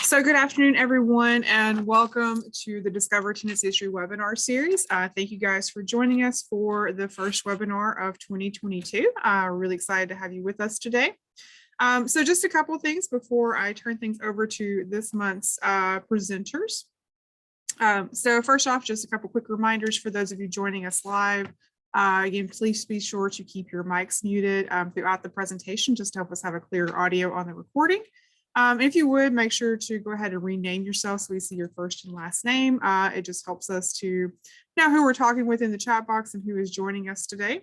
So good afternoon, everyone, and welcome to the Discover Tennessee History webinar series. Thank you guys for joining us for the first webinar of 2022. Really excited to have you with us today. So just a couple of things before I turn things over to this month's presenters. So first off, just a couple quick reminders for those of you joining us live. Again, please be sure to keep your mics muted throughout the presentation, just to help us have a clear audio on the recording. If you would, make sure to go ahead and rename yourself so we see your first and last name. It just helps us to know who we're talking with in the chat box and who is joining us today.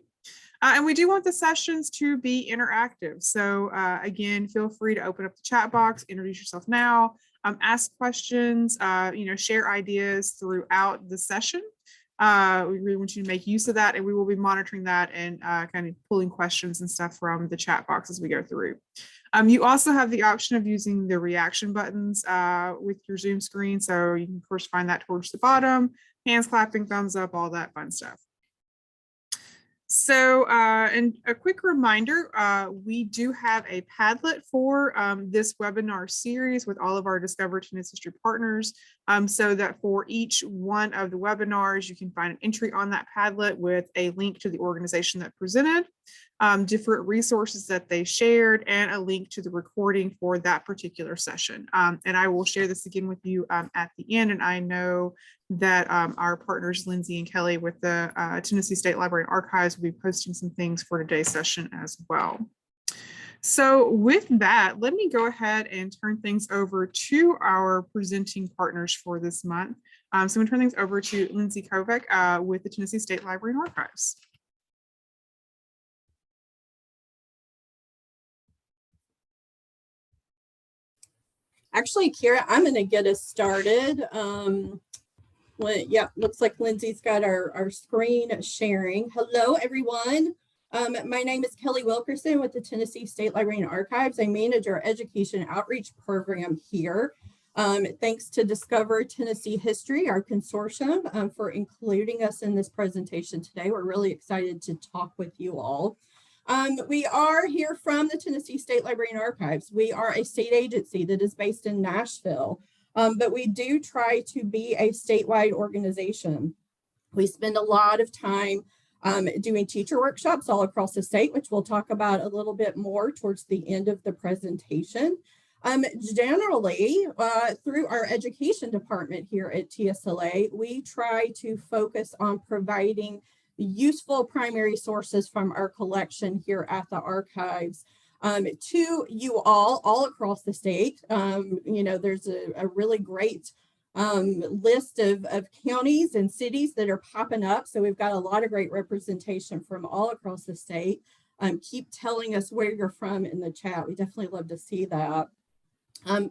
And we do want the sessions to be interactive. So again, feel free to open up the chat box, introduce yourself now, ask questions, share ideas throughout the session. We really want you to make use of that, and we will be monitoring that and kind of pulling questions and stuff from the chat box as we go through. You also have the option of using the reaction buttons with your Zoom screen. So you can, of course, find that towards the bottom, hands clapping, thumbs up, all that fun stuff. So, and a quick reminder, we do have a Padlet for this webinar series with all of our Discover Tennessee History partners, so that for each one of the webinars, you can find an entry on that Padlet with a link to the organization that presented, different resources that they shared, and a link to the recording for that particular session. And I will share this again with you at the end. And I know that our partners, Lindsay and Kelly with the Tennessee State Library and Archives, will be posting some things for today's session as well. So with that, let me go ahead and turn things over to our presenting partners for this month. So I'm going to turn things over to Lindsay Kovac with the Tennessee State Library and Archives. Actually, Kira, I'm going to get us started. Yeah, looks like Lindsay's got our screen sharing. Hello, everyone. My name is Kelly Wilkerson with the Tennessee State Library and Archives. I manage our education outreach program here. Thanks to Discover Tennessee History, our consortium, for including us in this presentation today. We're really excited to talk with you all. We are here from the Tennessee State Library and Archives. We are a state agency that is based in Nashville, but we do try to be a statewide organization. We spend a lot of time doing teacher workshops all across the state, which we'll talk about a little bit more towards the end of the presentation. Generally, through our education department here at TSLA, we try to focus on providing useful primary sources from our collection here at the archives to you all across the state. There's a really great list of counties and cities that are popping up. So we've got a lot of great representation from all across the state. Keep telling us where you're from in the chat. We definitely love to see that.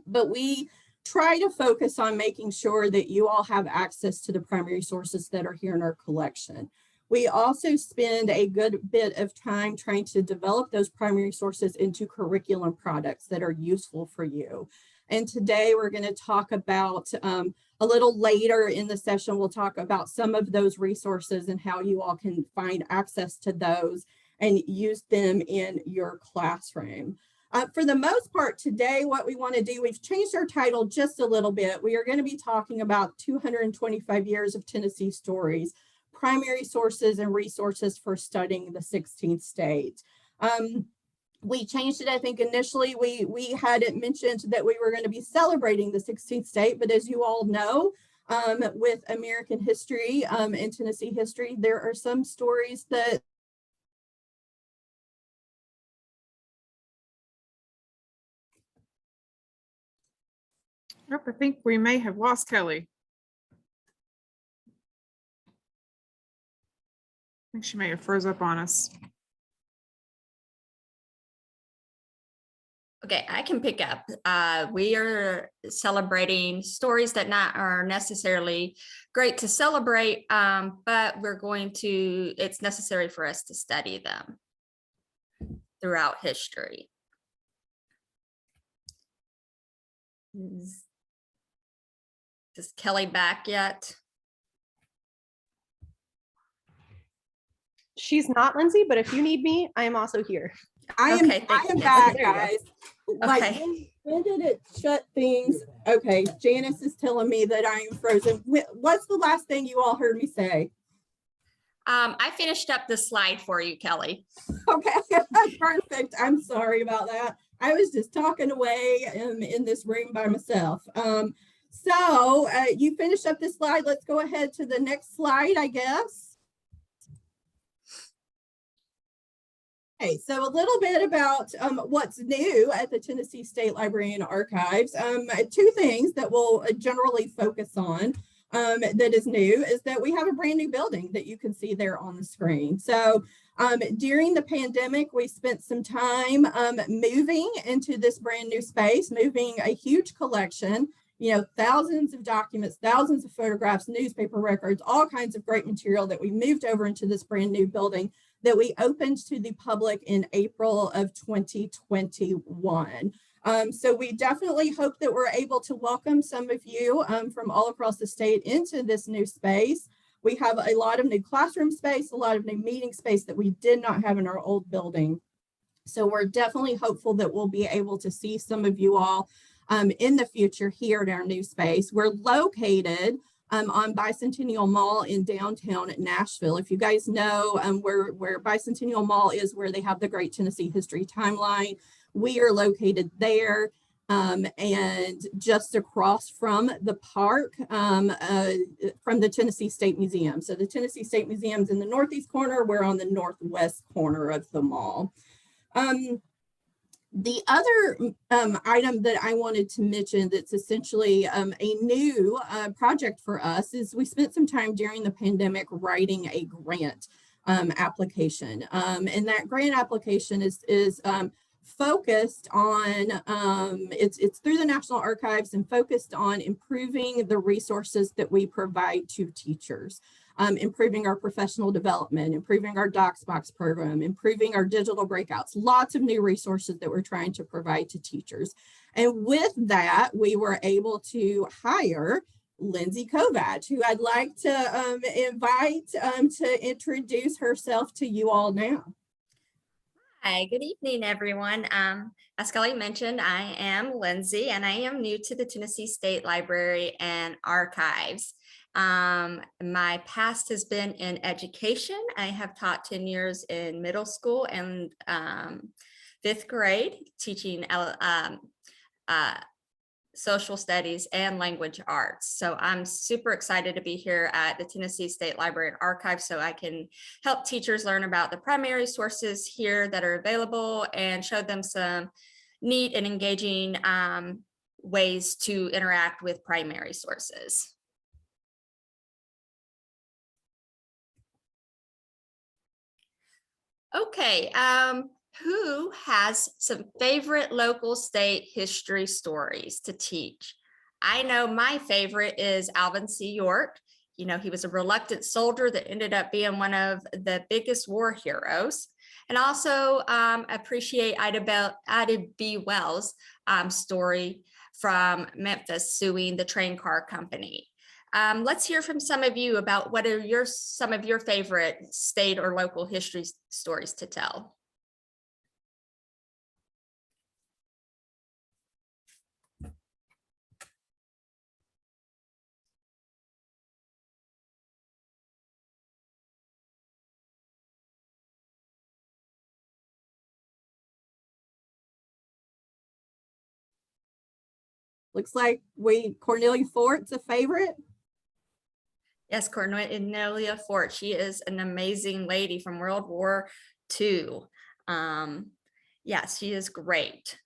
But we try to focus on making sure that you all have access to the primary sources that are here in our collection. We also spend a good bit of time trying to develop those primary sources into curriculum products that are useful for you. And today we're going to talk about, a little later in the session, we'll talk about some of those resources and how you all can find access to those and use them in your classroom. For the most part today, what we want to do, we've changed our title just a little bit. We are going to be talking about 225 years of Tennessee stories, primary sources and resources for studying the 16th state. We changed it, I think initially we had it mentioned that we were going to be celebrating the 16th state, but as you all know, with American history and Tennessee history, there are some stories that I think we may have lost Kelly. I think she may have froze up on us. Okay, I can pick up. We are celebrating stories that are necessarily great to celebrate, but it's necessary for us to study them throughout history. Is Kelly back yet? She's not, Lindsay, but if you need me, I am also here. I am back, guys. Okay. When did it shut things? Okay, Janice is telling me that I am frozen. What's the last thing you all heard me say? I finished up the slide for you, Kelly. Okay, perfect. I'm sorry about that. I was just talking away in this room by myself. So you finished up this slide. Let's go ahead to the next slide, I guess. Okay, so a little bit about what's new at the Tennessee State Library and Archives. Two things that we'll generally focus on that is new is that we have a brand new building that you can see there on the screen. So during the pandemic, we spent some time moving into this brand new space, moving a huge collection, thousands of documents, thousands of photographs, newspaper records, all kinds of great material that we moved over into this brand new building that we opened to the public in April of 2021. So we definitely hope that we're able to welcome some of you from all across the state into this new space. We have a lot of new classroom space, a lot of new meeting space that we did not have in our old building. So we're definitely hopeful that we'll be able to see some of you all in the future here at our new space. We're located on Bicentennial Mall in downtown Nashville. If you guys know where Bicentennial Mall is, where they have the Great Tennessee History Timeline, we are located there and just across from the park from the Tennessee State Museum. So the Tennessee State Museum's in the northeast corner, we're on the northwest corner of the mall. The other item that I wanted to mention that's essentially a new project for us is we spent some time during the pandemic writing a grant application. And that grant application is focused on, it's through the National Archives and focused on improving the resources that we provide to teachers. Improving our professional development, improving our DocsBox program, improving our digital breakouts, lots of new resources that we're trying to provide to teachers. And with that, we were able to hire Lindsay Kovac, who I'd like to invite to introduce herself to you all now. Hi, good evening, everyone. As Kelly mentioned, I am Lindsay, and I am new to the Tennessee State Library and Archives. My past has been in education. I have taught 10 years in middle school and 5th grade, teaching social studies and language arts. So I'm super excited to be here at the Tennessee State Library and Archives so I can help teachers learn about the primary sources here that are available and show them some neat and engaging ways to interact with primary sources. Okay, who has some favorite local state history stories to teach? I know my favorite is Alvin C. York. He was a reluctant soldier that ended up being one of the biggest war heroes. And also appreciate Ida B. Wells' story from Memphis suing the train car company. Let's hear from some of you about what are some of your favorite state or local history stories to tell. Looks like Cornelia Fort's a favorite. Yes, Cornelia Fort. She is an amazing lady from World War II. Yes, she is great.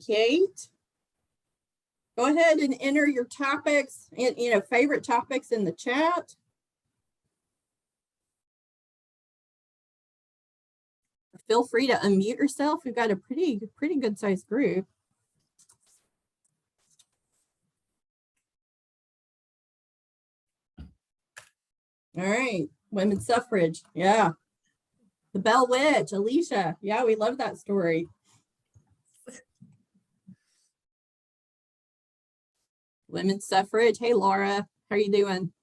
Kate, go ahead and enter your topics and favorite topics in the chat. Feel free to unmute yourself. We've got a pretty good sized group. All right, women's suffrage. Yeah. The Bell Witch, Alicia. Yeah, we love that story. Women's suffrage. Hey, Laura, how are you doing?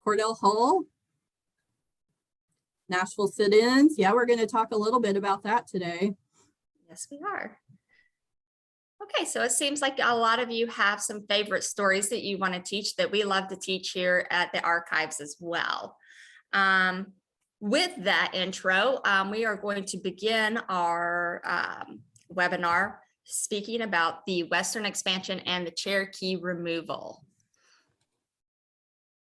Cordell Hull. Nashville SitIns. Yeah, we're going to talk a little bit about that today. Yes, we are. Okay, so it seems like a lot of you have some favorite stories that you want to teach that we love to teach here at the archives as well. With that intro, we are going to begin our webinar speaking about the Western expansion and the Cherokee removal.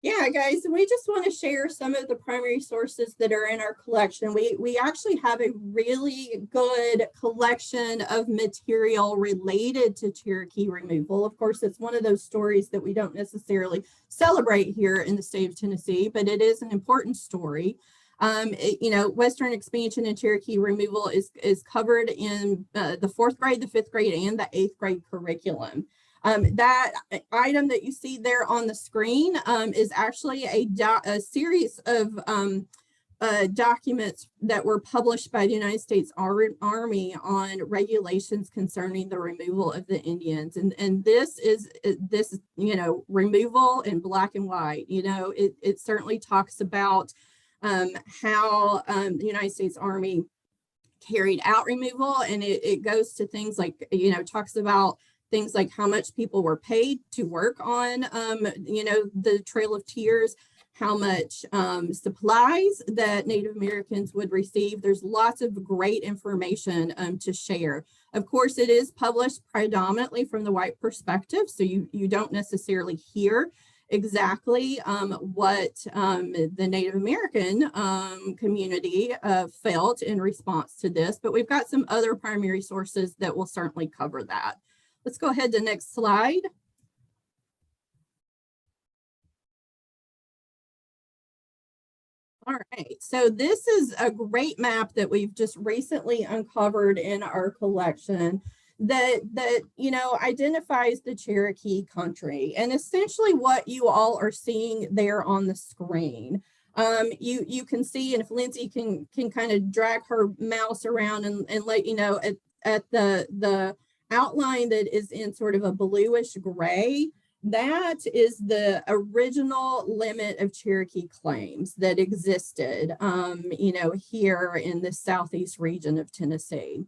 Yeah, guys, we just want to share some of the primary sources that are in our collection. We actually have a really good collection of material related to Cherokee removal. Of course, it's one of those stories that we don't necessarily celebrate here in the state of Tennessee, but it is an important story. Western expansion and Cherokee removal is covered in the 4th grade, the 5th grade, and the 8th grade curriculum. That item that you see there on the screen is actually a series of documents that were published by the United States Army on regulations concerning the removal of the Indians. And this is removal in black and white. It certainly talks about how the United States Army carried out removal, and it goes to things like, talks about things like how much people were paid to work on, the Trail of Tears, how much supplies that Native Americans would receive. There's lots of great information to share. Of course, it is published predominantly from the white perspective, so you don't necessarily hear exactly what the Native American community felt in response to this, but we've got some other primary sources that will certainly cover that. Let's go ahead to the next slide. All right, so this is a great map that we've just recently uncovered in our collection that identifies the Cherokee Country, and essentially what you all are seeing there on the screen. You can see, and if Lindsay can kind of drag her mouse around and let you know at the outline that is in sort of a bluish gray, that is the original limit of Cherokee claims that existed, here in the southeast region of Tennessee.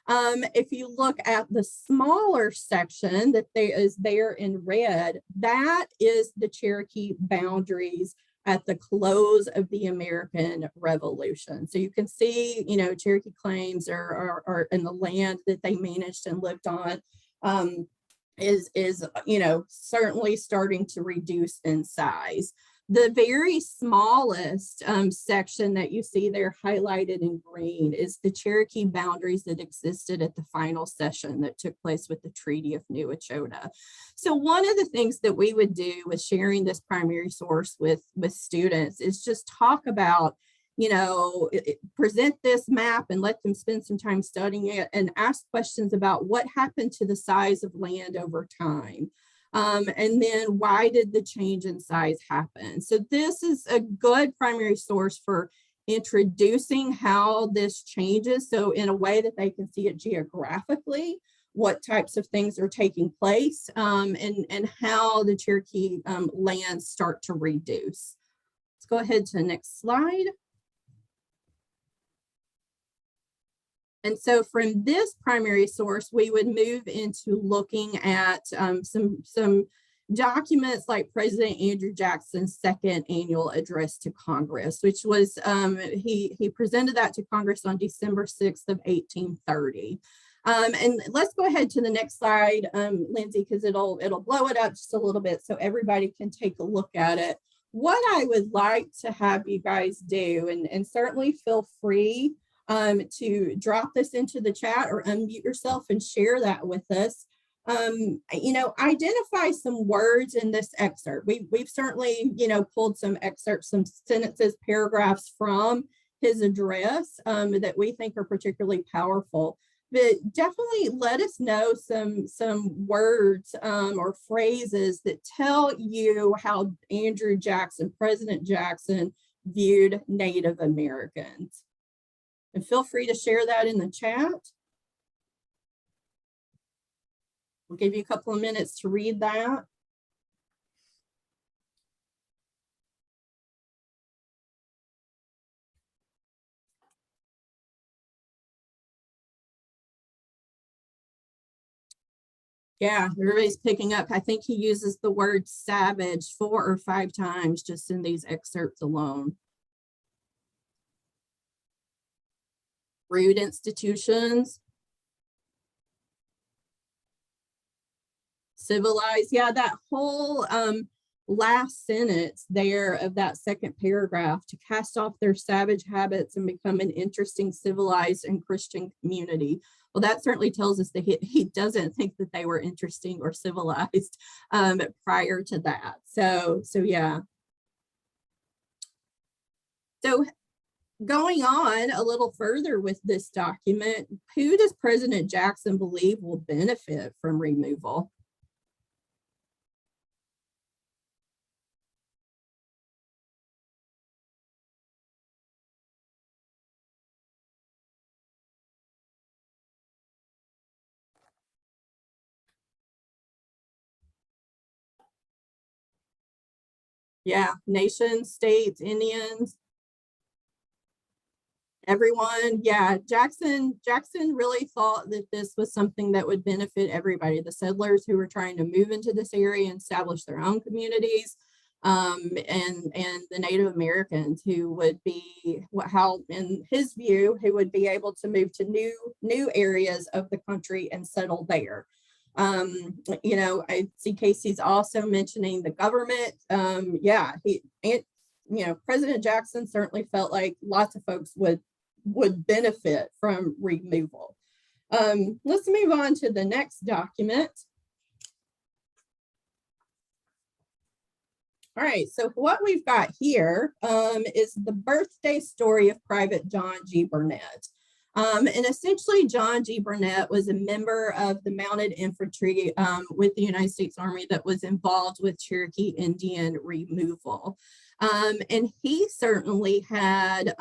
If you look at the smaller section that is there in red, that is the Cherokee boundaries at the close of the American Revolution. So you can see, Cherokee claims are in the land that they managed and lived on, is certainly starting to reduce in size. The very smallest section that you see there highlighted in green is the Cherokee boundaries that existed at the final session that took place with the Treaty of New Echota. So one of the things that we would do with sharing this primary source with students is just talk about, present this map and let them spend some time studying it and ask questions about what happened to the size of land over time. And then why did the change in size happen? So this is a good primary source for introducing how this changes. So in a way that they can see it geographically, what types of things are taking place, and how the Cherokee lands start to reduce. Let's go ahead to the next slide. And so from this primary source, we would move into looking at some documents like President Andrew Jackson's second annual address to Congress, which was, he presented that to Congress on December 6th of 1830. And let's go ahead to the next slide, Lindsay, because it'll blow it up just a little bit so everybody can take a look at it. What I would like to have you guys do, and certainly feel free to drop this into the chat or unmute yourself and share that with us. Identify some words in this excerpt. We've certainly, pulled some excerpts, some sentences, paragraphs from his address that we think are particularly powerful. But definitely let us know some words or phrases that tell you how Andrew Jackson, President Jackson, viewed Native Americans. And feel free to share that in the chat. We'll give you a couple of minutes to read that. Yeah, everybody's picking up. I think he uses the word savage 4 or 5 times just in these excerpts alone. Rude institutions. Civilized. Yeah, that whole last sentence there of that second paragraph, to cast off their savage habits and become an interesting, civilized, and Christian community. Well, that certainly tells us that he doesn't think that they were interesting or civilized prior to that. So yeah. So going on a little further with this document, who does President Jackson believe will benefit from removal? Yeah, nations, states, Indians, everyone. Yeah, Jackson really thought that this was something that would benefit everybody. The settlers who were trying to move into this area and establish their own communities, and the Native Americans who would be, how in his view, who would be able to move to new areas of the country and settle there. You know, I see Casey's also mentioning the government. Yeah, President Jackson certainly felt like lots of folks would benefit from removal. Let's move on to the next document. All right, so what we've got here is the birthday story of Private John G. Burnette. And essentially, John G. Burnette was a member of the mounted infantry with the United States Army that was involved with Cherokee Indian removal. And he certainly had,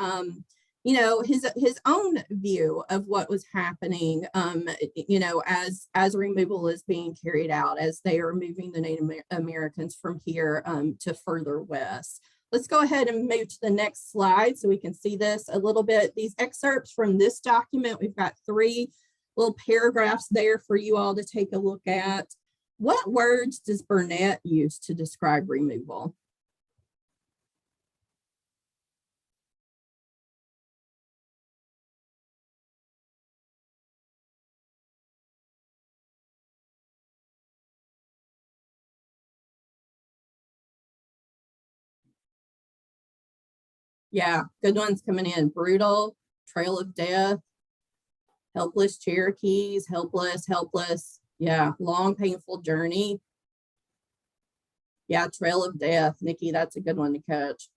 you know, his own view of what was happening, you know, as removal is being carried out, as they are moving the Native Americans from here to further west. Let's go ahead and move to the next slide so we can see this a little bit. These excerpts from this document, we've got 3 little paragraphs there for you all to take a look at. What words does Burnette use to describe removal? Yeah, good ones coming in. Brutal, trail of death, helpless Cherokees, helpless. Yeah, long, painful journey. Yeah, trail of death. Nikki, that's a good one to catch.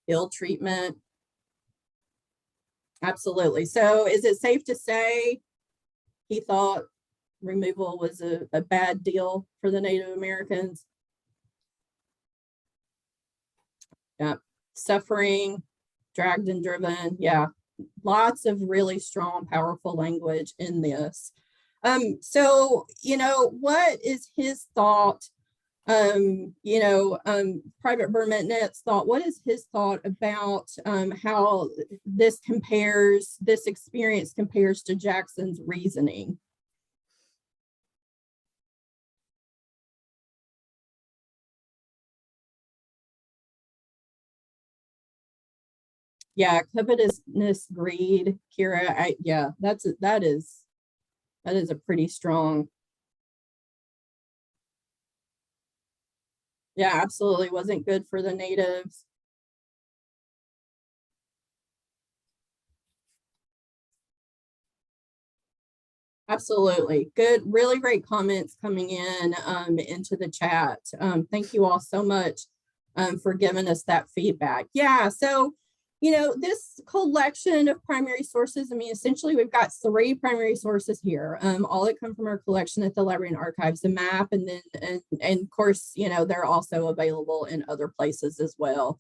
Ill treatment. Absolutely. So is it safe to say he thought removal was a bad deal for the Native Americans? Yeah, suffering, dragged and driven. Yeah, lots of really strong, powerful language in this. So, you know, what is his thought? You know, Private Burnette's thought, what is his thought about how this experience compares to Jackson's reasoning? Yeah, covetousness, greed, Kira. Yeah, that is a pretty strong. Yeah, absolutely wasn't good for the natives. Absolutely. Good, really great comments coming in into the chat. Thank you all so much for giving us that feedback. Yeah, so, you know, this collection of primary sources, I mean, essentially we've got 3 primary sources here, all that come from our collection at the Library and Archives, the map, and then, and of course, you know, they're also available in other places as well.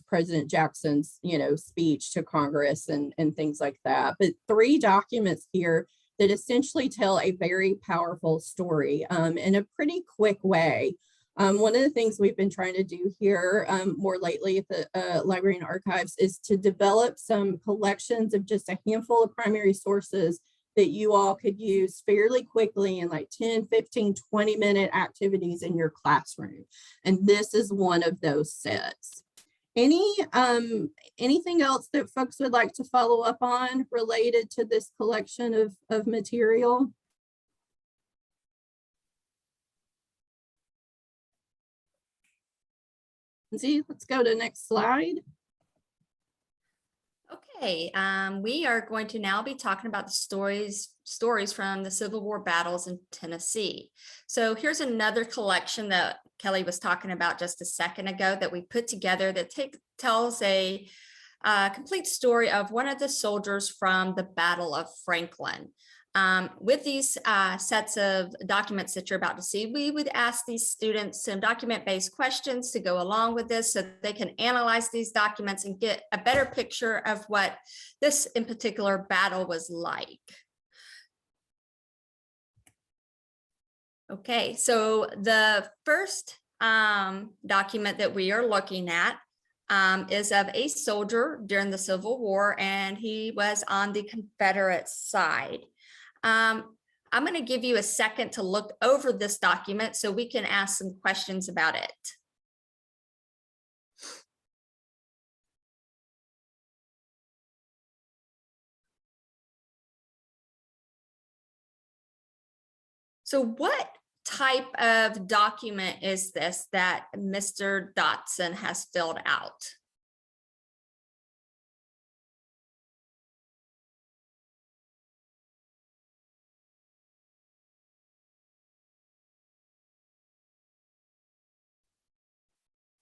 President Jackson's, you know, speech to Congress and things like that. But 3 documents here that essentially tell a very powerful story in a pretty quick way. One of the things we've been trying to do here more lately at the Library and Archives is to develop some collections of just a handful of primary sources that you all could use fairly quickly in like 10, 15, 20-minute activities in your classroom. And this is one of those sets. Anything else that folks would like to follow up on related to this collection of material? Let's go to the next slide. Okay, we are going to now be talking about the stories from the Civil War battles in Tennessee. So here's another collection that Kelly was talking about just a second ago that we put together that tells a complete story of one of the soldiers from the Battle of Franklin. With these sets of documents that you're about to see, we would ask these students some document-based questions to go along with this so that they can analyze these documents and get a better picture of what this in particular battle was like. Okay, so the first document that we are looking at is of a soldier during the Civil War, and he was on the Confederate side. I'm going to give you a second to look over this document so we can ask some questions about it. So what type of document is this that Mr. Dotson has filled out?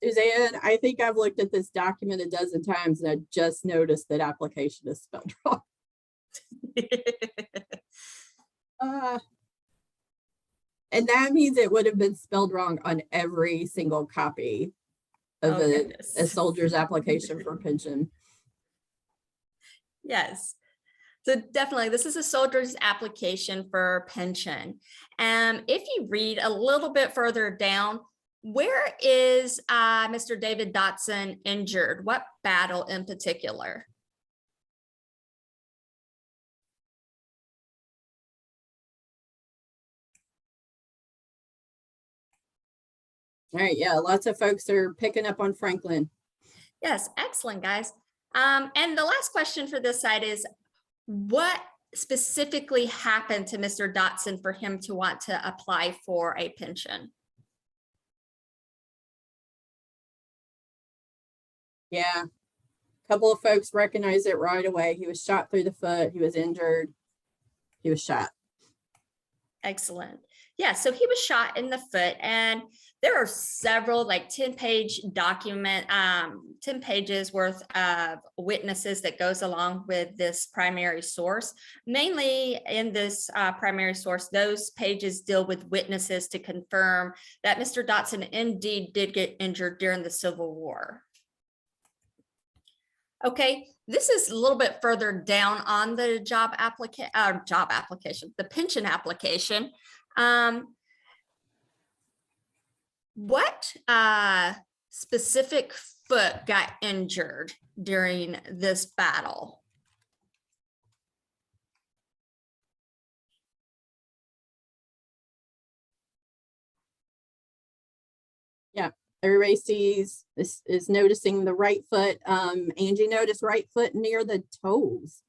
Suzanne, I think I've looked at this document a dozen times and I just noticed that application is spelled wrong. And that means it would have been spelled wrong on every single copy of a soldier's application for pension. Yes. So definitely, this is a soldier's application for pension. And if you read a little bit further down, where is Mr. David Dotson injured? What battle in particular? All right, yeah, lots of folks are picking up on Franklin. Yes, excellent, guys. And the last question for this side is, what specifically happened to Mr. Dotson for him to want to apply for a pension? Yeah, a couple of folks recognized it right away. He was shot through the foot. He was injured. He was shot. Excellent. Yeah, so he was shot in the foot, and there are several like 10-page document, 10 pages worth of witnesses that goes along with this primary source. Mainly in this primary source, those pages deal with witnesses to confirm that Mr. Dotson indeed did get injured during the Civil War. Okay, this is a little bit further down on the the pension application. What specific foot got injured during this battle? Yeah, everybody sees this is noticing the right foot. Angie noticed right foot near the toes.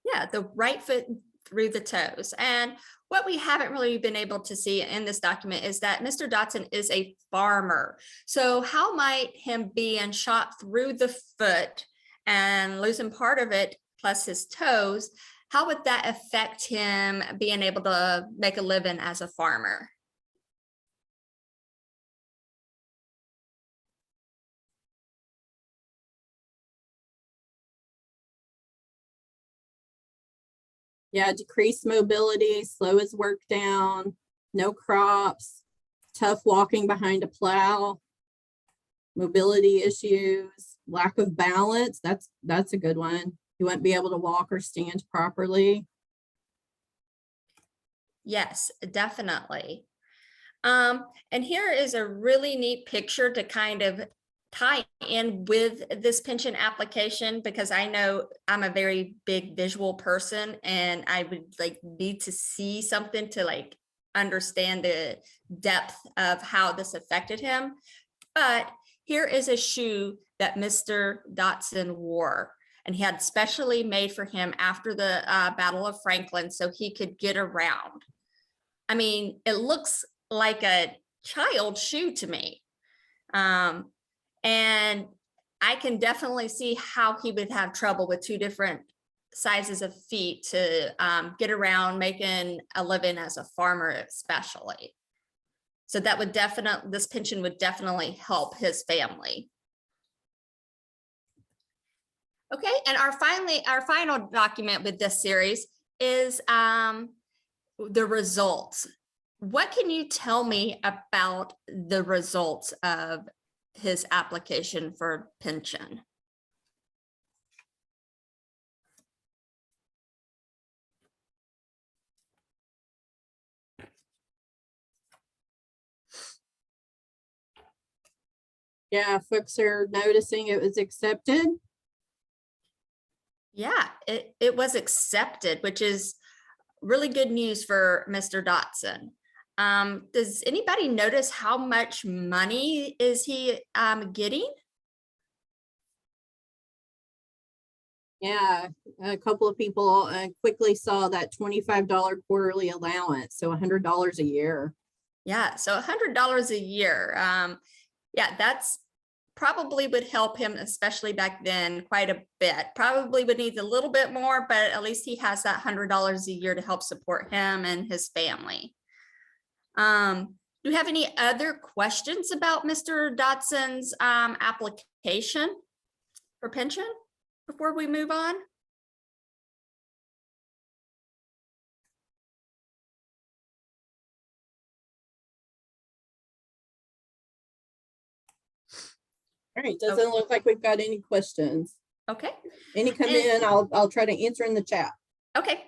Yeah, the right foot through the toes. And what we haven't really been able to see in this document is that Mr. Dotson is a farmer. So how might him being shot through the foot and losing part of it plus his toes, how would that affect him being able to make a living as a farmer? Yeah, decreased mobility, slow his work down, no crops, tough walking behind a plow, mobility issues, lack of balance. That's a good one. He wouldn't be able to walk or stand properly. Yes, definitely. And here is a really neat picture to kind of tie in with this pension application, because I know I'm a very big visual person and I would like need to see something to like understand the depth of how this affected him. But here is a shoe that Mr. Dotson wore, and he had specially made for him after the Battle of Franklin so he could get around. I mean, it looks like a child's shoe to me. And I can definitely see how he would have trouble with two different sizes of feet to get around making a living as a farmer, especially. So that would definitely, this pension would definitely help his family. Okay, and our final document with this series is the results. What can you tell me about the results of his application for pension? Yeah, folks are noticing it was accepted. Yeah, it was accepted, which is really good news for Mr. Dotson. Does anybody notice how much money is he getting? Yeah, a couple of people quickly saw that $25 quarterly allowance, so $100 a year. Yeah, so $100 a year. Yeah, that's probably would help him, especially back then, quite a bit. Probably would need a little bit more, but at least he has that $100 a year to help support him and his family. Do you have any other questions about Mr. Dotson's application for pension before we move on? All right, doesn't look like we've got any questions. Okay. Any come in, I'll try to answer in the chat. Okay.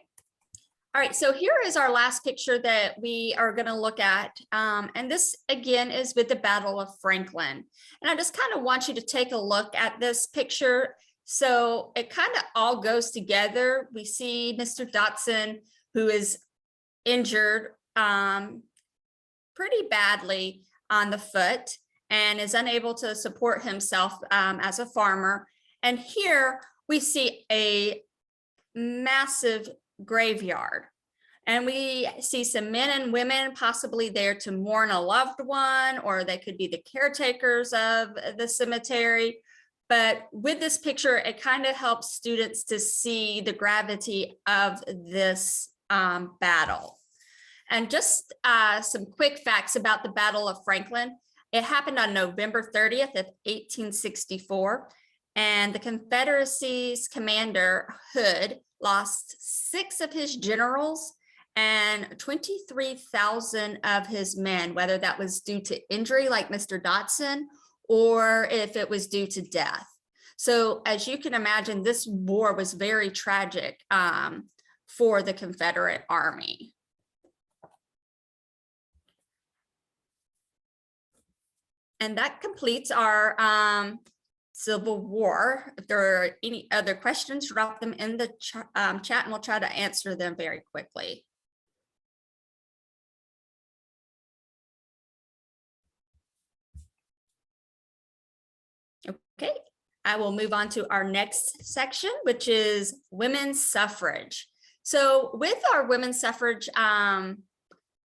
All right, so here is our last picture that we are going to look at. And this again is with the Battle of Franklin. And I just kind of want you to take a look at this picture. So it kind of all goes together. We see Mr. Dotson, who is injured pretty badly on the foot and is unable to support himself as a farmer. And here we see a massive graveyard. And we see some men and women possibly there to mourn a loved one, or they could be the caretakers of the cemetery. But with this picture, it kind of helps students to see the gravity of this battle. And just some quick facts about the Battle of Franklin. It happened on November 30th of 1864. And the Confederacy's commander, Hood, lost 6 of his generals and 23,000 of his men, whether that was due to injury like Mr. Dotson or if it was due to death. So as you can imagine, this war was very tragic for the Confederate Army. And that completes our Civil War. If there are any other questions, drop them in the chat and we'll try to answer them very quickly. Okay, I will move on to our next section, which is women's suffrage. So with our women's suffrage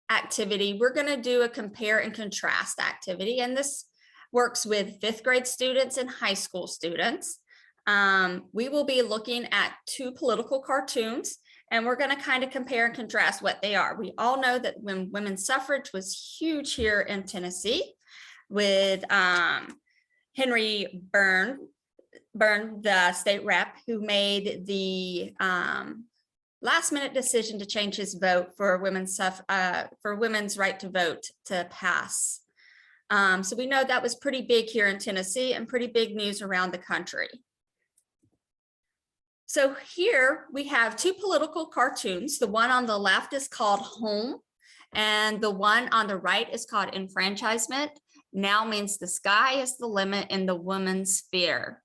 activity, we're going to do a compare and contrast activity, and this works with 5th grade students and high school students. We will be looking at 2 political cartoons, and we're going to kind of compare and contrast what they are. We all know that when women's suffrage was huge here in Tennessee with Henry Byrne, the state rep, who made the last minute decision to change his vote for women's right to vote to pass. So we know that was pretty big here in Tennessee and pretty big news around the country. So here we have 2 political cartoons. The one on the left is called Home, And the one on the right is called enfranchisement. Now means the sky is the limit in the woman's sphere.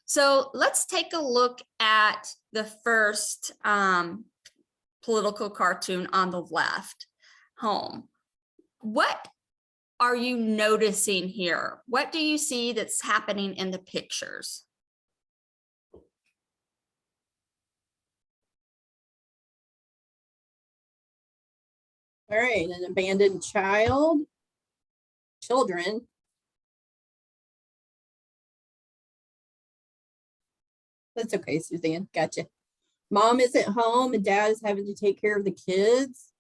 So let's take a look at the first political cartoon on the left, home. What are you noticing here? What do you see that's happening in the pictures? All right, an abandoned children. That's okay, Suzanne, gotcha. Mom isn't home and dad is having to take care of the kids.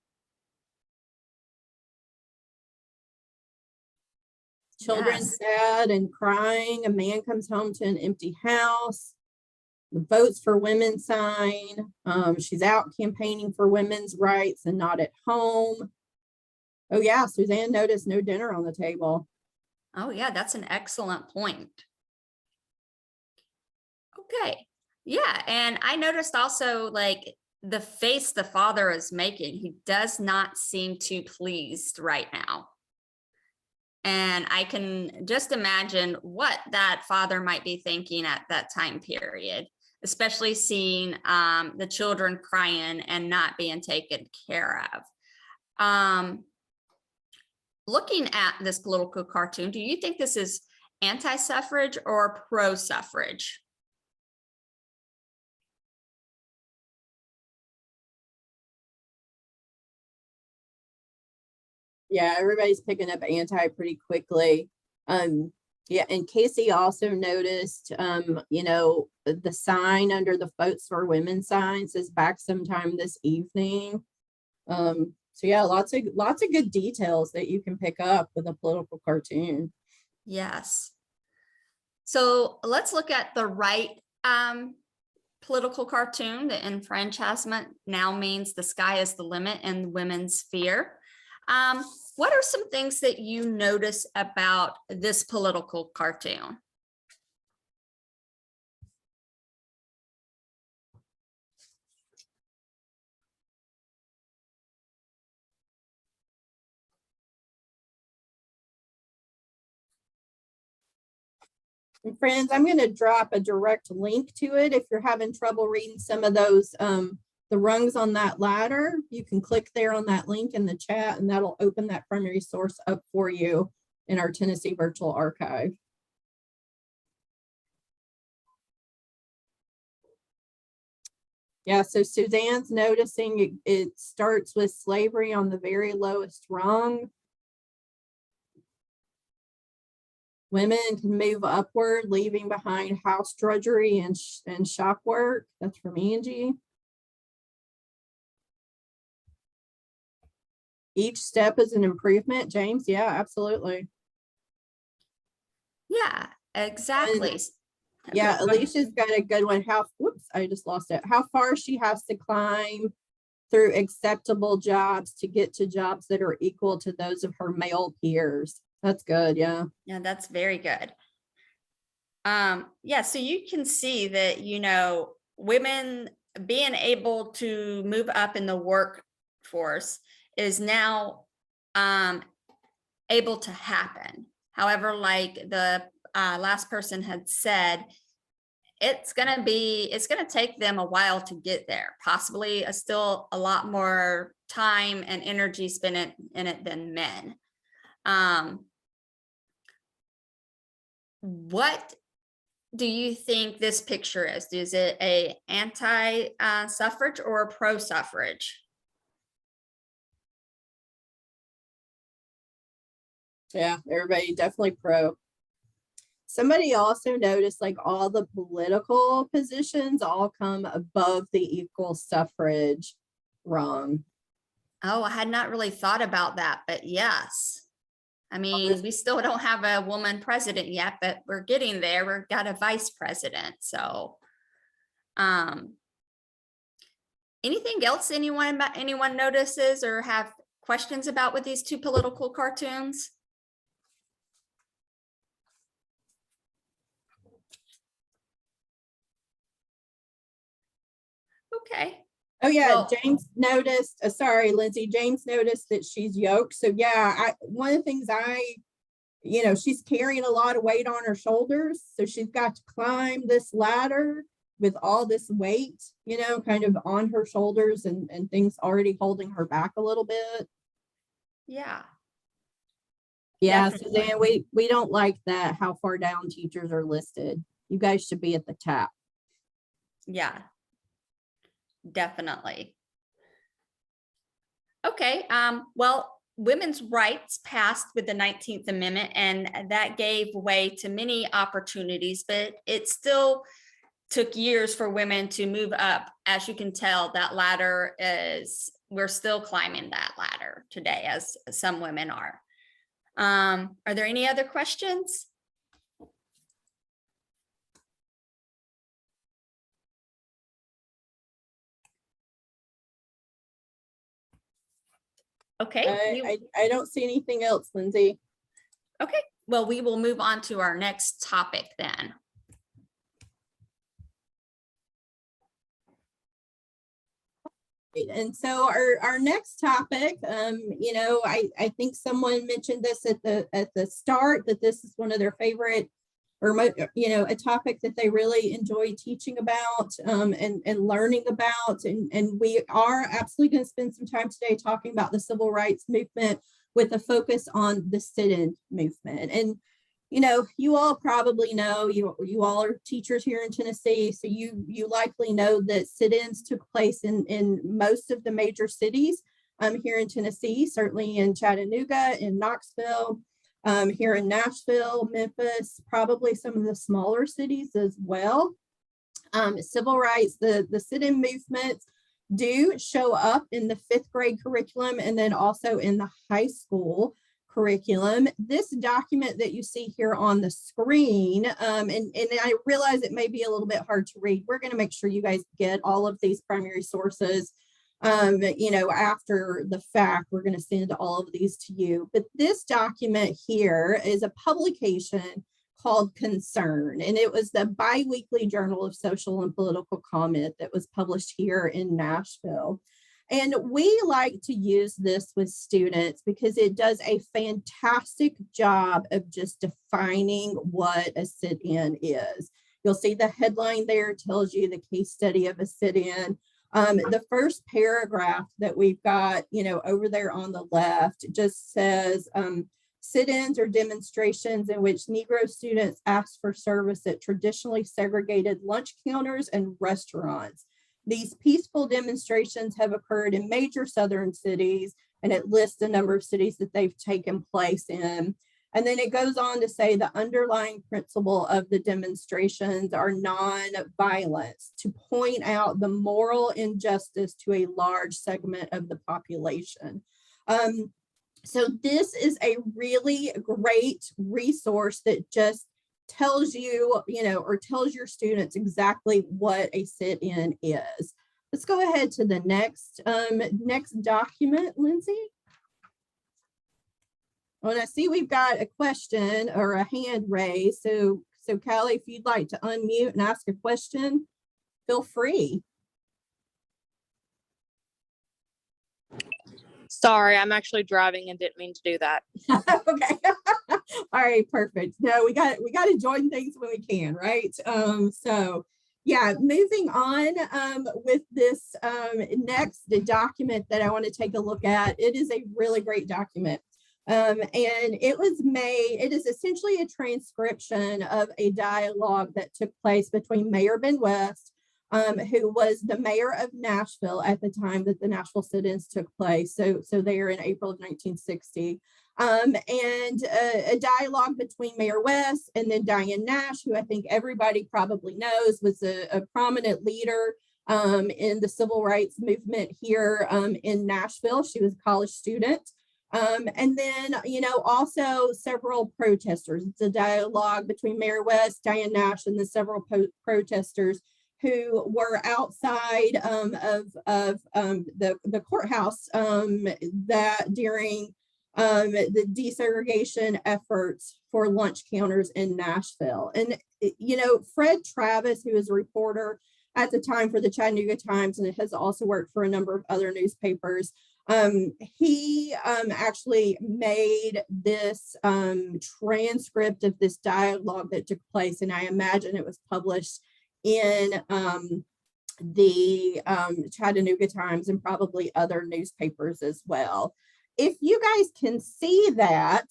Children Yes. sad and crying. A man comes home to an empty house. The Votes for Women sign. She's out campaigning for women's rights and not at home. Oh yeah, Suzanne noticed no dinner on the table. Oh yeah, that's an excellent point. Okay, yeah, and I noticed also like the face the father is making, he does not seem too pleased right now. And I can just imagine what that father might be thinking at that time period, especially seeing the children crying and not being taken care of. Looking at this political cartoon, do you think this is anti-suffrage or pro-suffrage? Yeah, everybody's picking up anti pretty quickly. Yeah, and Casey also noticed, the sign under the Votes for Women sign says back sometime this evening. So yeah, lots of good details that you can pick up with a political cartoon. Yes. So let's look at the right political cartoon. The enfranchisement now means the sky is the limit in women's sphere. What are some things that you notice about this political cartoon? And friends, I'm going to drop a direct link to it. If you're having trouble reading some of those, the rungs on that ladder, you can click there on that link in the chat and that'll open that primary source up for you in our Tennessee Virtual Archive. Yeah, so Suzanne's noticing it starts with slavery on the very lowest rung. Women can move upward, leaving behind house drudgery and shop work. That's from Angie. Each step is an improvement, James. Yeah, absolutely. Yeah, exactly. Yeah, Okay, Alicia's got a good one. Whoops, I just lost it. How far she has to climb through acceptable jobs to get to jobs that are equal to those of her male peers. That's good, yeah. yeah, that's very good. Yeah, so you can see that, women being able to move up in the workforce is now able to happen. However, like the last person had said, it's going to take them a while to get there, possibly still a lot more time and energy spent in it than men. What do you think this picture is? Is it a anti-suffrage or a pro-suffrage? Yeah, everybody definitely pro. Somebody also noticed like all the political positions all come above the equal suffrage rung. Oh, I had not really thought about that, but yes. I mean, we still don't have a woman president yet, but we're getting there. We've got a vice president. So, anything else anyone notices or have questions about with these two political cartoons? Okay. Oh yeah, Well, James noticed, sorry, Lindsay, James noticed that she's yoked. So yeah, one of the things she's carrying a lot of weight on her shoulders. So she's got to climb this ladder with all this weight, kind of on her shoulders and things already holding her back a little bit. yeah, Yeah, definitely. Suzanne, we don't like that, how far down teachers are listed. You guys should be at the top. Yeah, definitely. Okay, well, women's rights passed with the 19th Amendment, and that gave way to many opportunities, but it still took years for women to move up. As you can tell, that ladder we're still climbing that ladder today, as some women are. Are there any other questions? Okay. I don't see anything else, Lindsay. Okay, well, we will move on to our next topic then. And so our next topic, I think someone mentioned this at the start, that this is one of their favorite, or a topic that they really enjoy teaching about and learning about. And we are absolutely going to spend some time today talking about the civil rights movement with a focus on the sit-in movement. And you all probably know, you all are teachers here in Tennessee, so you likely know that sit-ins took place in most of the major cities here in Tennessee, certainly in Chattanooga, in Knoxville, here in Nashville, Memphis, probably some of the smaller cities as well. Civil rights, the sit-in movements do show up in the 5th grade curriculum and then also in the high school curriculum. This document that you see here on the screen, and I realize it may be a little bit hard to read. We're going to make sure you guys get all of these primary sources. After the fact, we're going to send all of these to you. But this document here is a publication called Concern, and it was the bi-weekly journal of social and political comment that was published here in Nashville. And we like to use this with students because it does a fantastic job of just defining what a sit-in is. You'll see the headline there tells you the case study of a sit-in. The first paragraph that we've got, over there on the left just says, sit-ins are demonstrations in which Negro students ask for service at traditionally segregated lunch counters and restaurants. These peaceful demonstrations have occurred in major southern cities, and it lists a number of cities that they've taken place in. And then it goes on to say the underlying principle of the demonstrations are non-violence, to point out the moral injustice to a large segment of the population. So this is a really great resource that just tells you, or tells your students exactly what a sit-in is. Let's go ahead to the next document, Lindsay. Well, I see we've got a question or a hand raised. So Callie, if you'd like to unmute and ask a question, feel free. Sorry, I'm actually driving and didn't mean to do that. Okay. All right, perfect. No, we got to join things when we can, right? So yeah, moving on with this next document that I want to take a look at. It is a really great document. And it is essentially a transcription of a dialogue that took place between Mayor Ben West, who was the mayor of Nashville at the time that the Nashville sit-ins took place. So there in April of 1960. And a dialogue between Mayor West and then Diane Nash, who I think everybody probably knows was a prominent leader in the civil rights movement here in Nashville. She was a college student. And then, also several protesters. It's a dialogue between Mayor West, Diane Nash, and the several protesters who were outside of the courthouse that during the desegregation efforts for lunch counters in Nashville. And, Fred Travis, who is a reporter at the time for the Chattanooga Times, and it has also worked for a number of other newspapers. He actually made this transcript of this dialogue that took place, and I imagine it was published in the Chattanooga Times and probably other newspapers as well. If you guys can see that,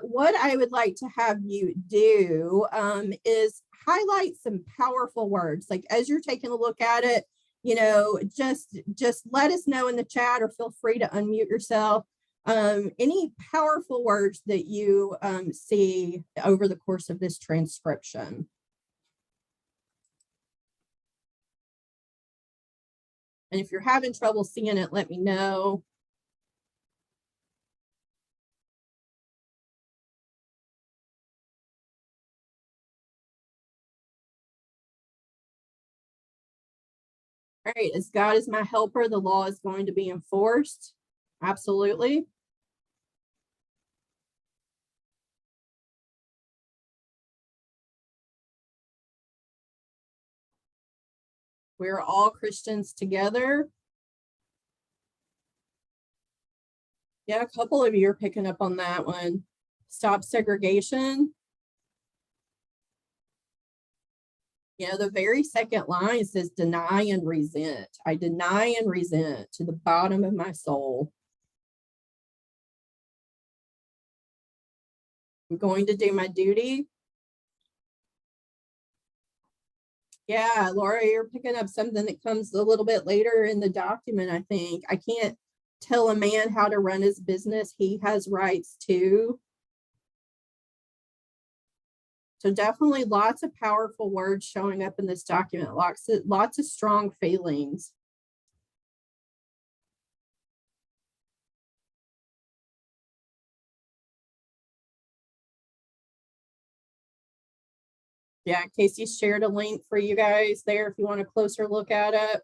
what I would like to have you do is highlight some powerful words. Like as you're taking a look at it, you know, just let us know in the chat, or feel free to unmute yourself. Any powerful words that you see over the course of this transcription. And if you're having trouble seeing it, let me know. All right, as God is my helper, the law is going to be enforced. Absolutely. We're all Christians together. Yeah, a couple of you are picking up on that one. Stop segregation. You know, the very second line says, deny and resent. I deny and resent to the bottom of my soul. I'm going to do my duty. Yeah, Laura, you're picking up something that comes a little bit later in the document, I think. I can't tell a man how to run his business. He has rights too. So definitely lots of powerful words showing up in this document, lots of strong feelings. Yeah, Casey shared a link for you guys there if you want a closer look at it.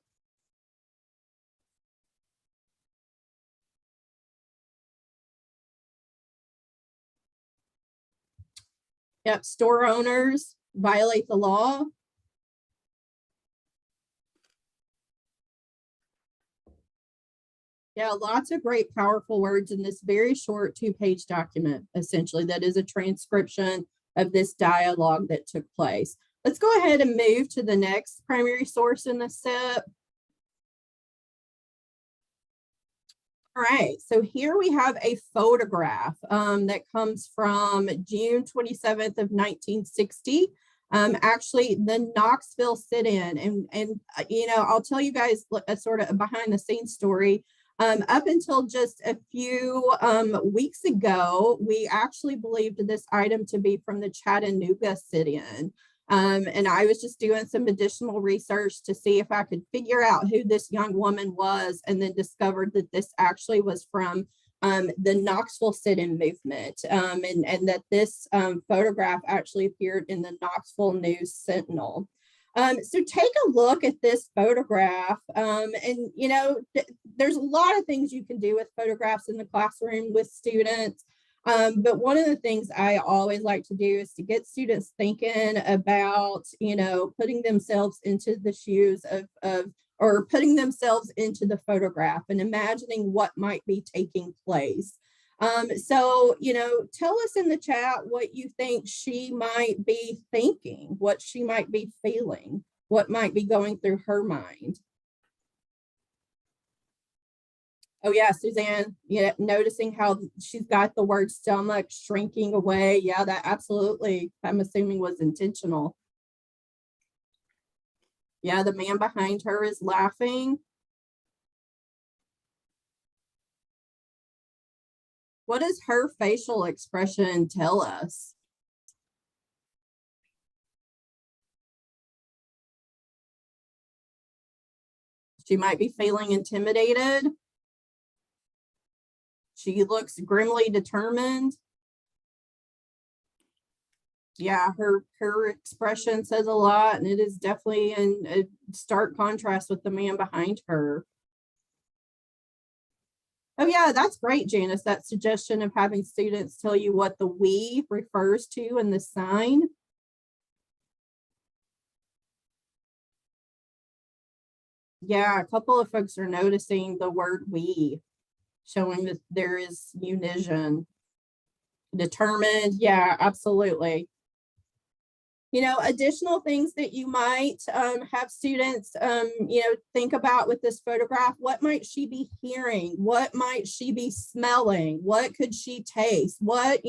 Yep, store owners violate the law. Yeah, lots of great, powerful words in this very short 2-page document, essentially, that is a transcription of this dialogue that took place. Let's go ahead and move to the next primary source in the SIP. All right, so here we have a photograph that comes from June 27th of 1960. Actually, the Knoxville SitIn, and you know, I'll tell you guys a sort of behind the scenes story. Up until just a few weeks ago, we actually believed this item to be from the Chattanooga SitIn. And I was just doing some additional research to see if I could figure out who this young woman was, and then discovered that this actually was from the Knoxville SitIn movement, and that this photograph actually appeared in the Knoxville News Sentinel. So take a look at this photograph, and you know, there's a lot of things you can do with photographs in the classroom with students. But one of the things I always like to do is to get students thinking about, you know, putting themselves into the shoes or putting themselves into the photograph and imagining what might be taking place. So, you know, tell us in the chat what you think she might be thinking, what she might be feeling, what might be going through her mind. Oh yeah, Suzanne, yeah, noticing how she's got the word stomach shrinking away. Yeah, that absolutely, I'm assuming, was intentional. Yeah, the man behind her is laughing. What does her facial expression tell us? She might be feeling intimidated. She looks grimly determined. Yeah, her expression says a lot, and it is definitely in a stark contrast with the man behind her. Oh yeah, that's great, Janice, that suggestion of having students tell you what the we refers to in the sign. Yeah, a couple of folks are noticing the word we, showing that there is unition. Determined, yeah, absolutely. You know, additional things that you might have students, think about with this photograph. What might she be hearing? What might she be smelling? What could she taste? What,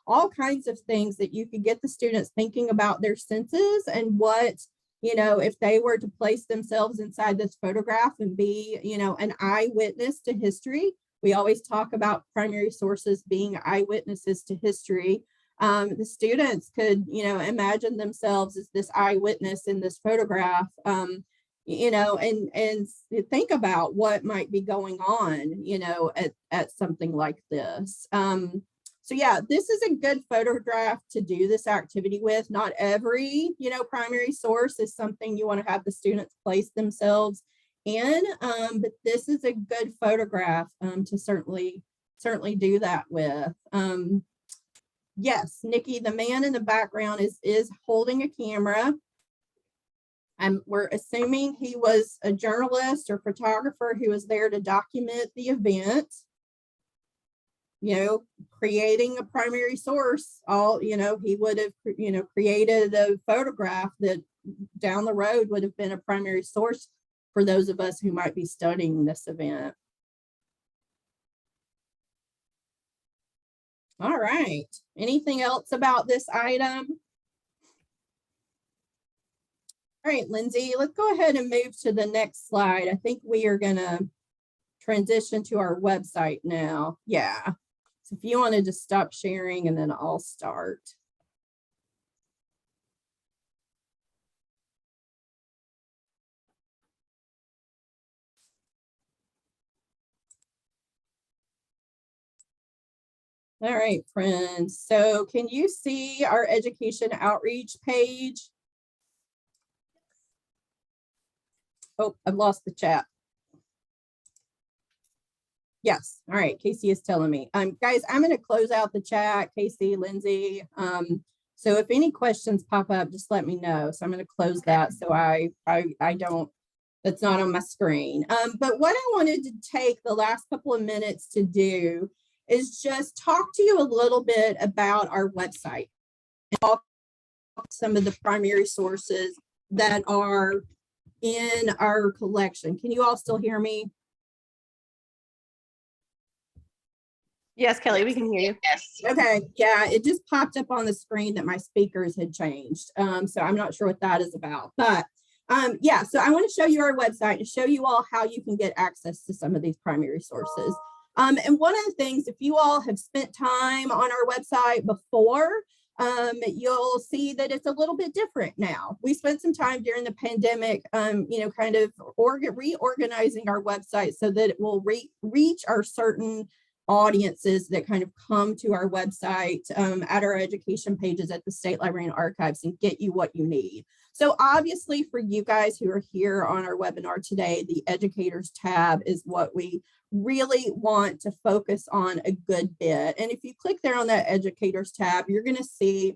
all kinds of things that you could get the students thinking about their senses and what, if they were to place themselves inside this photograph and be, an eyewitness to history. We always talk about primary sources being eyewitnesses to history. The students could, imagine themselves as this eyewitness in this photograph, and think about what might be going on, at something like this. So yeah, this is a good photograph to do this activity with. Not every, primary source is something you want to have the students place themselves in, but this is a good photograph to certainly do that with. Yes, Nikki, the man in the background is holding a camera. And we're assuming he was a journalist or photographer who was there to document the event. Creating a primary source, he would have, created a photograph that down the road would have been a primary source for those of us who might be studying this event. All right. Anything else about this item? All right, Lindsay, let's go ahead and move to the next slide. I think we are going to transition to our website now. Yeah. So if you want to just stop sharing and then I'll start. All right, friends. So can you see our education outreach page? Oh, I've lost the chat. Yes. All right. Casey is telling me. Guys, I'm going to close out the chat. Casey, Lindsay. So if any questions pop up, just let me know. So I'm going to close that so I don't, that's not on my screen. But what I wanted to take the last couple of minutes to do is just talk to you a little bit about our website and talk some of the primary sources that are in our collection. Can you all still hear me? Yes, Kelly, we can hear you. Yes. Okay, yeah, it just popped up on the screen that my speakers had changed. So I'm not sure what that is about, but yeah, so I want to show you our website and show you all how you can get access to some of these primary sources. And one of the things, if you all have spent time on our website before, you'll see that it's a little bit different now. We spent some time during the pandemic, kind of reorganizing our website so that it will reach our certain audiences that kind of come to our website at our education pages at the State Library and Archives and get you what you need. So obviously for you guys who are here on our webinar today, the educators tab is what we really want to focus on a good bit. And if you click there on that educators tab, you're going to see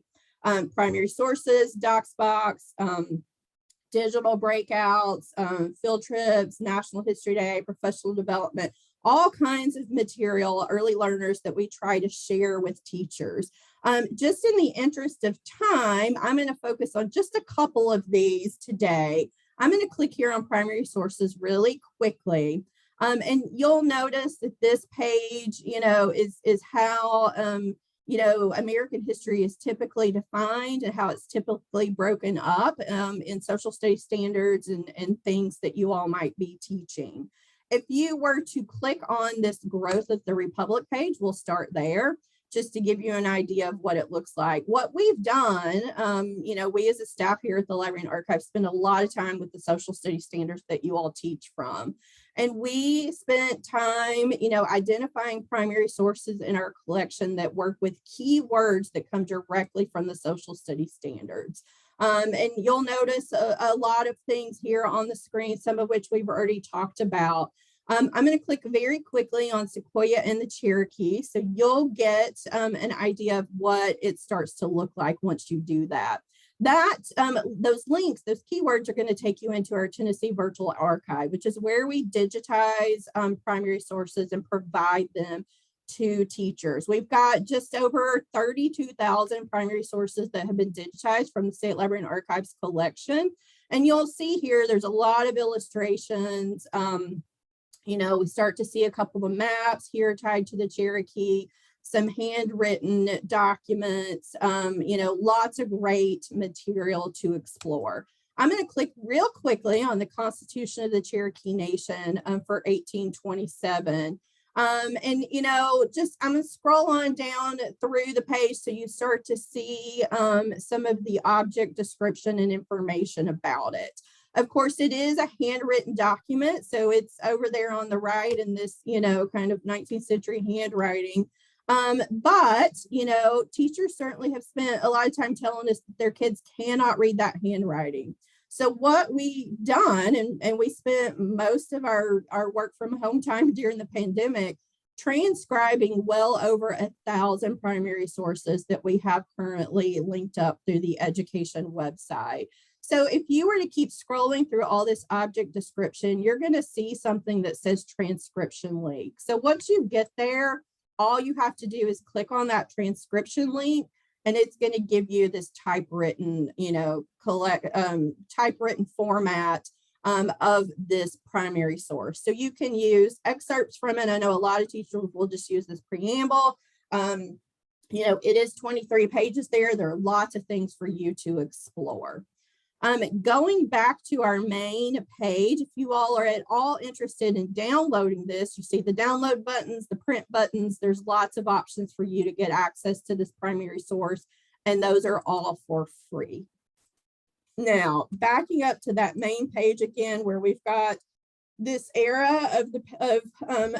primary sources, DocsBox, digital breakouts, field trips, National History Day, professional development, all kinds of material, early learners that we try to share with teachers. Just in the interest of time, I'm going to focus on just a couple of these today. I'm going to click here on primary sources really quickly. And you'll notice that this page, is how, American history is typically defined and how it's typically broken up in social studies standards and things that you all might be teaching. If you were to click on this Growth of the Republic page, we'll start there just to give you an idea of what it looks like. What we've done, we as a staff here at the Library and Archives spend a lot of time with the social studies standards that you all teach from. And we spent time, identifying primary sources in our collection that work with keywords that come directly from the social studies standards. And you'll notice a lot of things here on the screen, some of which we've already talked about. I'm going to click very quickly on Sequoia and the Cherokee, so you'll get an idea of what it starts to look like once you do that. those links, those keywords are going to take you into our Tennessee Virtual Archive, which is where we digitize primary sources and provide them to teachers. We've got just over 32,000 primary sources that have been digitized from the State Library and Archives collection. And you'll see here, there's a lot of illustrations. We start to see a couple of maps here tied to the Cherokee, some handwritten documents, lots of great material to explore. I'm going to click real quickly on the Constitution of the Cherokee Nation for 1827. I'm going to scroll on down through the page so you start to see some of the object description and information about it. Of course, it is a handwritten document, so it's over there on the right in this, kind of 19th century handwriting. But teachers certainly have spent a lot of time telling us that their kids cannot read that handwriting. So what we done, and we spent most of our work from home time during the pandemic, transcribing well over 1,000 primary sources that we have currently linked up through the education website. So if you were to keep scrolling through all this object description, you're going to see something that says transcription link. So once you get there, all you have to do is click on that transcription link, and it's going to give you this typewritten, typewritten format of this primary source. So you can use excerpts from it. I know a lot of teachers will just use this preamble. It is 23 pages there. There are lots of things for you to explore. Going back to our main page, if you all are at all interested in downloading this, you see the download buttons, the print buttons, there's lots of options for you to get access to this primary source, and those are all for free. Now, backing up to that main page again, where we've got this era of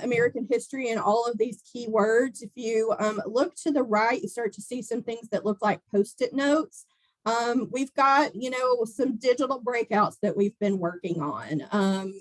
American history and all of these keywords, if you look to the right, you start to see some things that look like Post-it notes. We've got, some digital breakouts that we've been working on.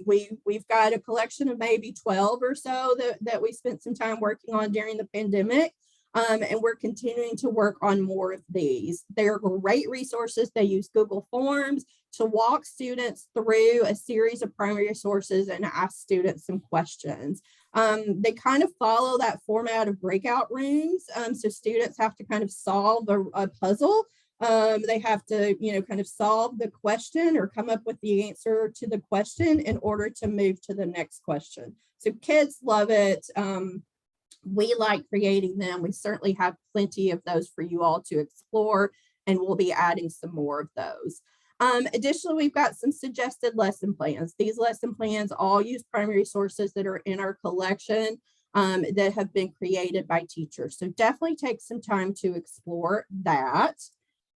We've got a collection of maybe 12 or so that we spent some time working on during the pandemic. And we're continuing to work on more of these. They're great resources. They use Google Forms to walk students through a series of primary sources and ask students some questions. They kind of follow that format of breakout rooms. So students have to kind of solve a puzzle. They have to, kind of solve the question or come up with the answer to the question in order to move to the next question. So kids love it. We like creating them. We certainly have plenty of those for you all to explore, and we'll be adding some more of those. Additionally, we've got some suggested lesson plans. These lesson plans all use primary sources that are in our collection that have been created by teachers. So definitely take some time to explore that.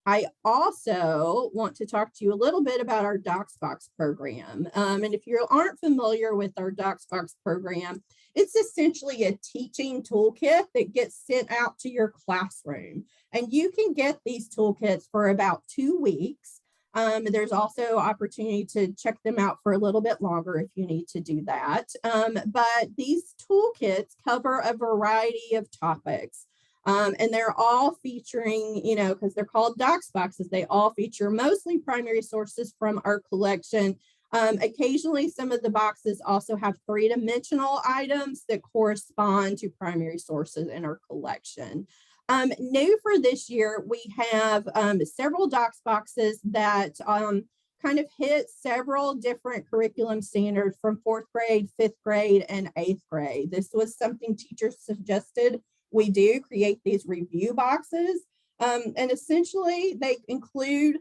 I also want to talk to you a little bit about our DocsBox program. And if you aren't familiar with our DocsBox program, it's essentially a teaching toolkit that gets sent out to your classroom. And you can get these toolkits for about 2 weeks. There's also opportunity to check them out for a little bit longer if you need to do that. But these toolkits cover a variety of topics. And they're all featuring, because they're called DocsBoxes, they all feature mostly primary sources from our collection. Occasionally, some of the boxes also have 3-dimensional items that correspond to primary sources in our collection. New for this year, we have several DocsBoxes that kind of hit several different curriculum standards from 4th grade, 5th grade, and 8th grade. This was something teachers suggested we do, create these review boxes. And essentially, they include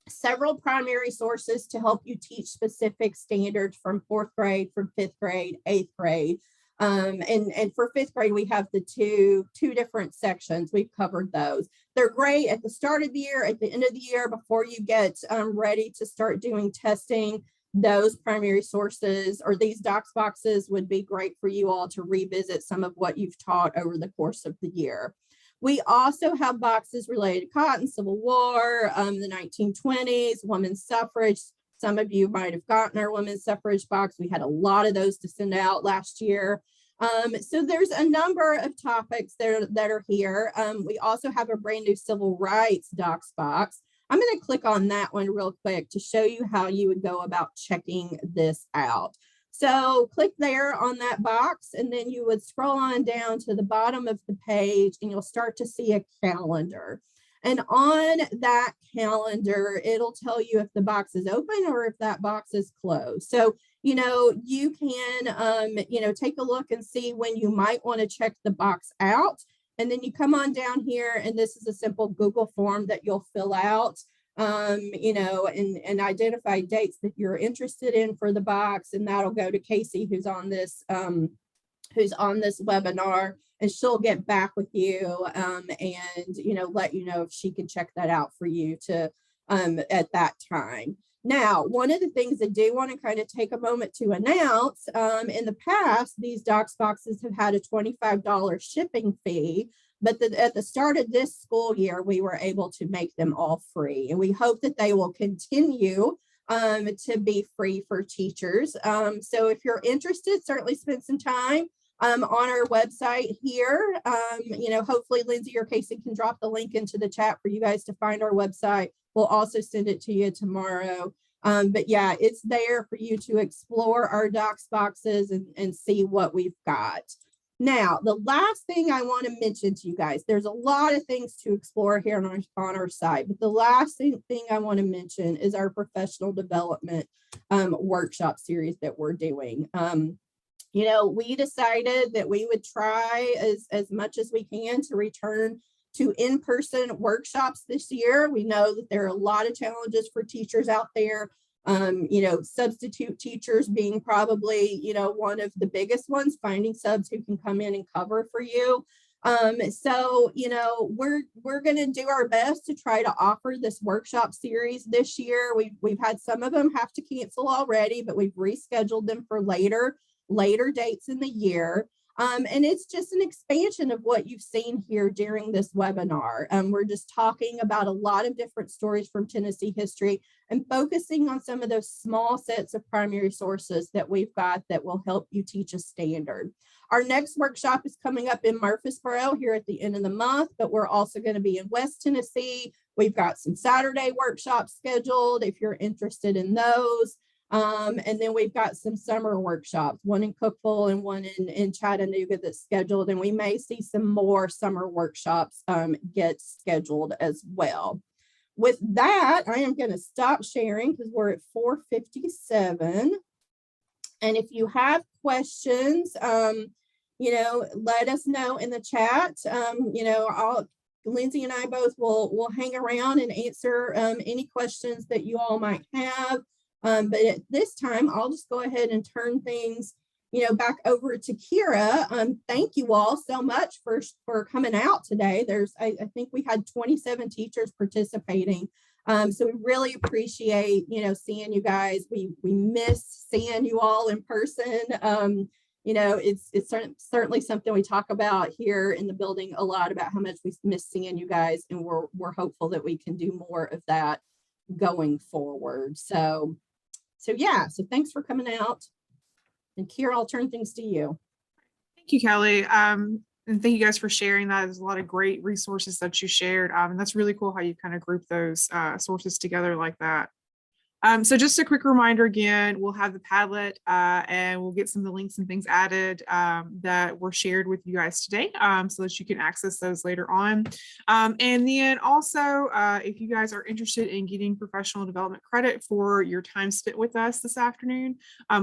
several primary sources to help you teach specific standards from 4th grade, from 5th grade, 8th grade. And for 5th grade, we have the two different sections. We've covered those. They're great at the start of the year, at the end of the year, before you get ready to start doing testing. Those primary sources or these DocsBoxes would be great for you all to revisit some of what you've taught over the course of the year. We also have boxes related to Cotton, Civil War, the 1920s, women's suffrage. Some of you might have gotten our women's suffrage box. We had a lot of those to send out last year. So there's a number of topics that are here. We also have a brand new civil rights DocsBox. I'm going to click on that one real quick to show you how you would go about checking this out. So click there on that box, and then you would scroll on down to the bottom of the page, and you'll start to see a calendar. And on that calendar, it'll tell you if the box is open or if that box is closed. So, you can, take a look and see when you might want to check the box out. And then you come on down here, and this is a simple Google form that you'll fill out, and identify dates that you're interested in for the box. And that'll go to Casey, who's on this webinar, and she'll get back with you and let you know if she can check that out for you to at that time. Now, one of the things I do want to kind of take a moment to announce, in the past, these docs boxes have had a $25 shipping fee, but at the start of this school year, we were able to make them all free. And we hope that they will continue to be free for teachers. So if you're interested, certainly spend some time on our website here. Hopefully Lindsay or Casey can drop the link into the chat for you guys to find our website. We'll also send it to you tomorrow. But yeah, it's there for you to explore our docs boxes and see what we've got. Now, the last thing I want to mention to you guys, there's a lot of things to explore here on our site, but the last thing I want to mention is our professional development workshop series that we're doing. We decided that we would try as much as we can to return to in-person workshops this year. We know that there are a lot of challenges for teachers out there. Substitute teachers being probably, one of the biggest ones, finding subs who can come in and cover for you. So we're going to do our best to try to offer this workshop series this year. We've had some of them have to cancel already, but we've rescheduled them for later dates in the year. And it's just an expansion of what you've seen here during this webinar. We're just talking about a lot of different stories from Tennessee history and focusing on some of those small sets of primary sources that we've got that will help you teach a standard. Our next workshop is coming up in Murfreesboro here at the end of the month, but we're also going to be in West Tennessee. We've got some Saturday workshops scheduled if you're interested in those. And then we've got some summer workshops, one in Cookeville and one in Chattanooga that's scheduled. And we may see some more summer workshops get scheduled as well. With that, I am going to stop sharing because we're at 4:57. And if you have questions, let us know in the chat. Lindsay and I both will hang around and answer any questions that you all might have. But at this time, I'll just go ahead and turn things, back over to Kira. Thank you all so much for coming out today. I think we had 27 teachers participating. So we really appreciate, seeing you guys. We miss seeing you all in person. It's certainly something we talk about here in the building a lot, about how much we miss seeing you guys, and we're hopeful that we can do more of that going forward. So thanks for coming out. And Kira, I'll turn things to you. Thank you, Kelly. And thank you guys for sharing that. There's a lot of great resources that you shared. And that's really cool how you kind of group those sources together like that. So just a quick reminder again, we'll have the Padlet and we'll get some of the links and things added that were shared with you guys today so that you can access those later on. And then also, if you guys are interested in getting professional development credit for your time spent with us this afternoon,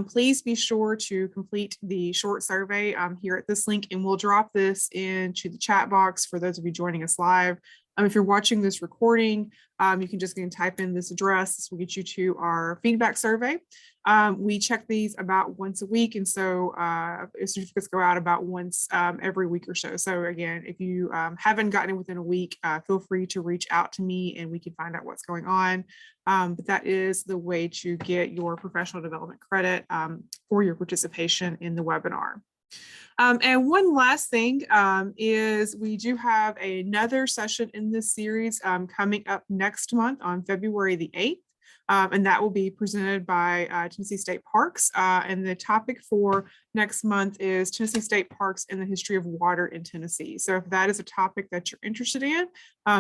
please be sure to complete the short survey here at this link, and we'll drop this into the chat box for those of you joining us live. If you're watching this recording, you can just type in this address. This will get you to our feedback survey. We check these about once a week, and so certificates go out about once every week or so. So again, if you haven't gotten it within a week, feel free to reach out to me and we can find out what's going on. But that is the way to get your professional development credit for your participation in the webinar. And one last thing is we do have another session in this series coming up next month on February the 8th. And that will be presented by Tennessee State Parks. And the topic for next month is Tennessee State Parks and the history of water in Tennessee. So if that is a topic that you're interested in,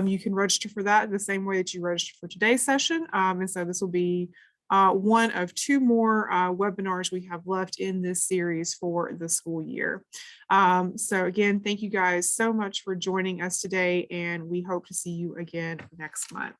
you can register for that the same way that you register for today's session. And so this will be one of two more webinars we have left in this series for the school year. So again, thank you guys so much for joining us today, and we hope to see you again next month.